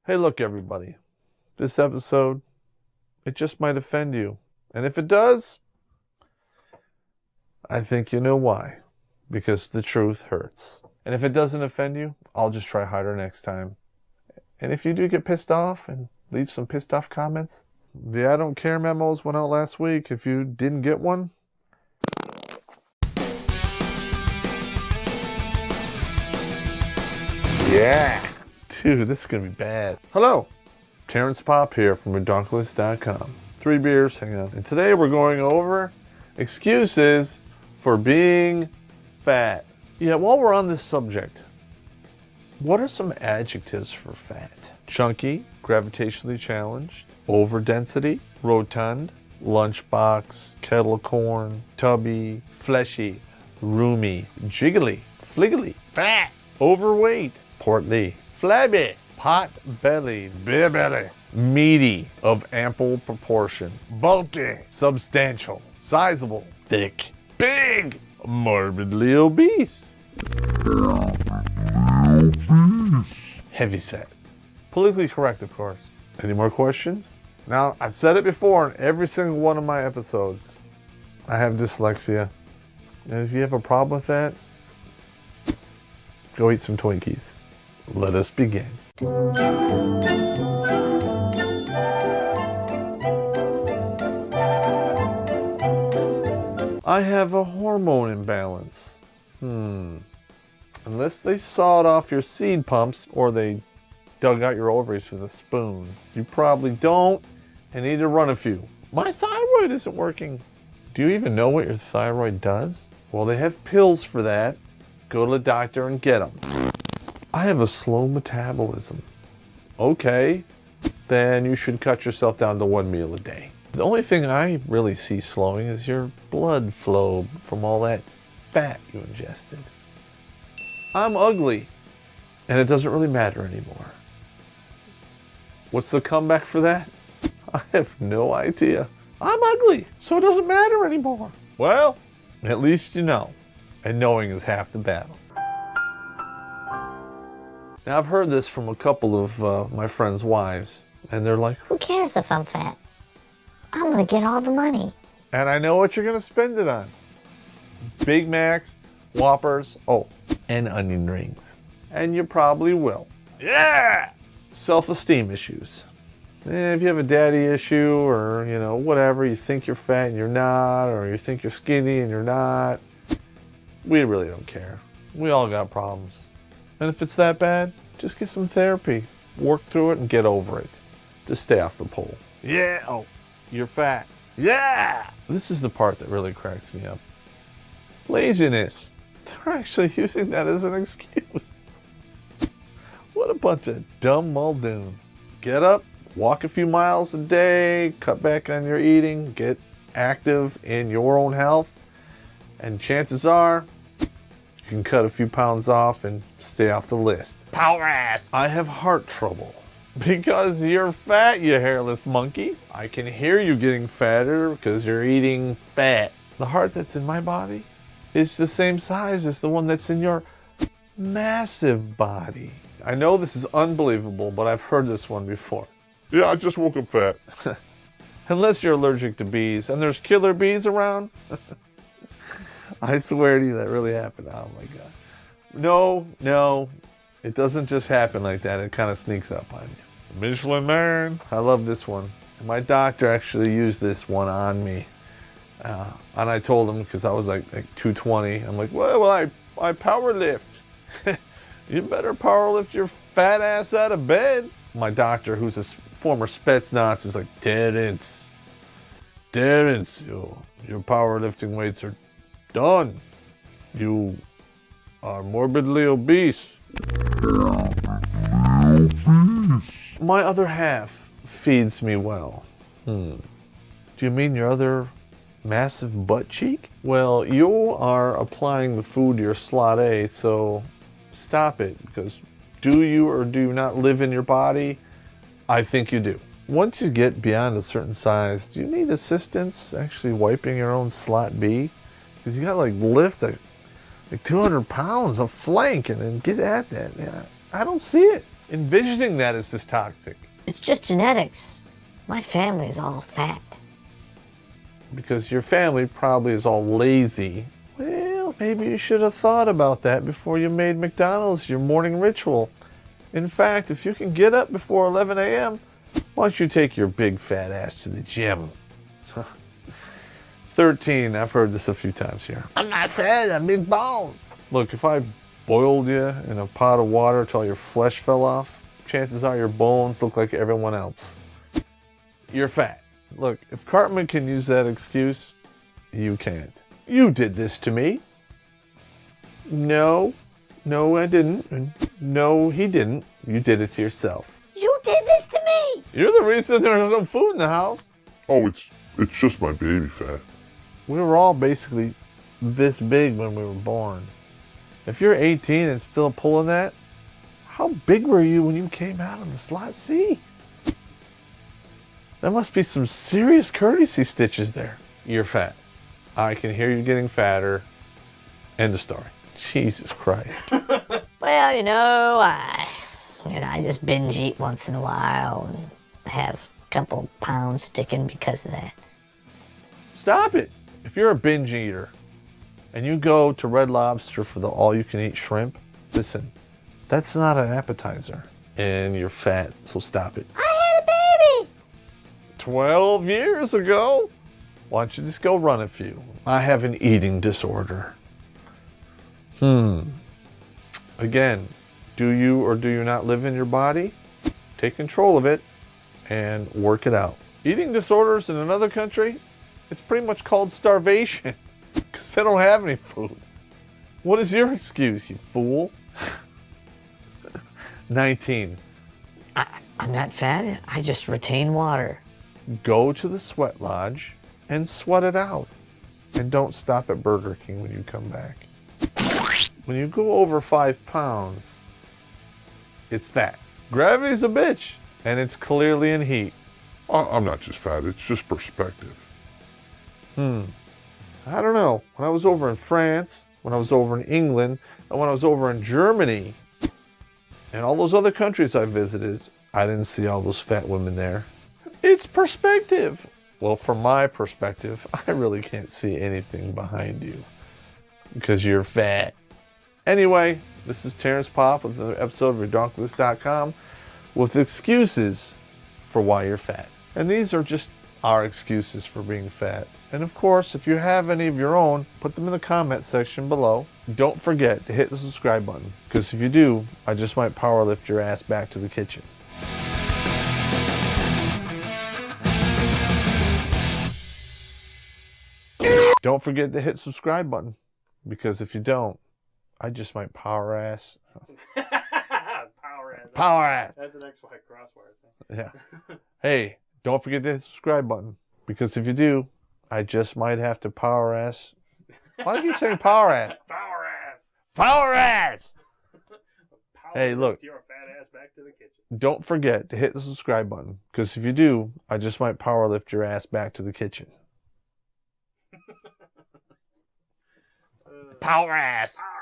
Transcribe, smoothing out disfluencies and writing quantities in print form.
Hey, look, everybody. This episode, it just might offend you. And if it does, I think you know why. Because the truth hurts. And if it doesn't offend you, I'll just try harder next time. And if you do get pissed off and leave some pissed off comments, the I don't care memos went out last week. If you didn't get one, yeah. Dude, this is going to be bad. Hello. Terrence Popp here from redonkulous.com. 3 beers, hang on. And today we're going over excuses for being fat. Yeah, while we're on this subject, what are some adjectives for fat? Chunky, gravitationally challenged, overdensity, rotund, lunchbox, kettle corn, tubby, fleshy, roomy, jiggly, fliggly, fat, overweight, portly, flabby, pot-bellied, beer belly, meaty, of ample proportion, bulky, substantial, sizable, thick, big, morbidly obese, heavyset. Politically correct, of course. Any more questions? Now, I've said it before in every single one of my episodes. I have dyslexia. And if you have a problem with that, go eat some Twinkies. Let us begin. I have a hormone imbalance. Unless they sawed off your seed pumps or they dug out your ovaries with a spoon, you probably don't and need to run a few. My thyroid isn't working. Do you even know what your thyroid does? Well, they have pills for that. Go to the doctor and get them. I have a slow metabolism. Okay, then you should cut yourself down to 1 meal a day. The only thing I really see slowing is your blood flow from all that fat you ingested. I'm ugly, and it doesn't really matter anymore. What's the comeback for that? I have no idea. I'm ugly, so it doesn't matter anymore. Well, at least you know, and knowing is half the battle. Now, I've heard this from a couple of my friends' wives, and they're like, Who cares if I'm fat? I'm gonna get all the money. and I know what you're gonna spend it on. Big Macs, Whoppers, and onion rings. And you probably will. Yeah! Self-esteem issues. If you have a daddy issue or, whatever, you think you're fat and you're not, or you think you're skinny and you're not, we really don't care. We all got problems. And if it's that bad, just get some therapy. Work through it and get over it. Just stay off the pole. Yeah! You're fat. Yeah! This is the part that really cracks me up. Laziness. They're actually using that as an excuse. What a bunch of dumb muldoon. Get up, walk a few miles a day, cut back on your eating, get active in your own health, and chances are you can cut a few pounds off and stay off the list. Power ass! I have heart trouble. Because you're fat, you hairless monkey. I can hear you getting fatter because you're eating fat. The heart that's in my body is the same size as the one that's in your massive body. I know this is unbelievable, but I've heard this one before. Yeah, I just woke up fat. Unless you're allergic to bees, and there's killer bees around. I swear to you, that really happened. Oh my God. No, it doesn't just happen like that. It kind of sneaks up on you. Michelin Man. I love this one. My doctor actually used this one on me. And I told him, because I was like 220, I'm like, well, I power lift. You better power lift your fat ass out of bed. My doctor, who's a former Spetsnaz, is like, Terrence, your powerlifting weights are done. You are morbidly obese. My other half feeds me well. Do you mean your other massive butt cheek? Well, you are applying the food to your slot A, so stop it, because do you or do you not live in your body? I think you do. Once you get beyond a certain size, do you need assistance actually wiping your own slot B? Because you gotta lift like 200 pounds of flank and then get at that. Yeah, I don't see it. Envisioning that is this toxic. It's just genetics. My family's all fat. Because your family probably is all lazy. Well, maybe you should have thought about that before you made McDonald's your morning ritual. In fact, if you can get up before 11 a.m., why don't you take your big fat ass to the gym? 13, I've heard this a few times here. I'm not fat, I'm big bone. Look, if I boiled you in a pot of water till your flesh fell off, chances are your bones look like everyone else. You're fat. Look, if Cartman can use that excuse, you can't. You did this to me. No, I didn't. No, he didn't. You did it to yourself. You did this to me! You're the reason there's no food in the house. Oh, it's just my baby fat. We were all basically this big when we were born. If you're 18 and still pulling that, how big were you when you came out of the slot C? There must be some serious courtesy stitches there. You're fat. I can hear you getting fatter. End of story. Jesus Christ. Well, I just binge eat once in a while and have a couple pounds sticking because of that. Stop it. If you're a binge eater and you go to Red Lobster for the all-you-can-eat shrimp, listen, that's not an appetizer. And you're fat, so stop it. I had a baby! 12 years ago? Why don't you just go run a few? I have an eating disorder. Again, do you or do you not live in your body? Take control of it and work it out. Eating disorders in another country, it's pretty much called starvation because they don't have any food. What is your excuse, you fool? 19. I'm not fat, I just retain water. Go to the sweat lodge and sweat it out. And don't stop at Burger King when you come back. When you go over 5 pounds, it's fat. Gravity's a bitch, and it's clearly in heat. I'm not just fat, it's just perspective. I don't know. When I was over in France, when I was over in England, and when I was over in Germany, and all those other countries I visited, I didn't see all those fat women there. It's perspective. Well, from my perspective, I really can't see anything behind you because you're fat. Anyway, this is Terrence Popp with another episode of Redonkulous.com with excuses for why you're fat. And these are just our excuses for being fat. And of course, if you have any of your own, put them in the comment section below. Don't forget to hit the subscribe button, because if you do, I just might power lift your ass back to the kitchen. Don't forget to hit subscribe button, because if you don't, I just might power ass. Power ass. Power ass. That's an XY crosswire thing. Yeah. Hey, don't forget to hit the subscribe button, because if you do, I just might have to power ass. Why do you keep saying power ass? Power ass. Power ass! Power Hey, look. lift your fat ass back to the kitchen. Don't forget to hit the subscribe button, because if you do, I just might power lift your ass back to the kitchen. Power ass! Power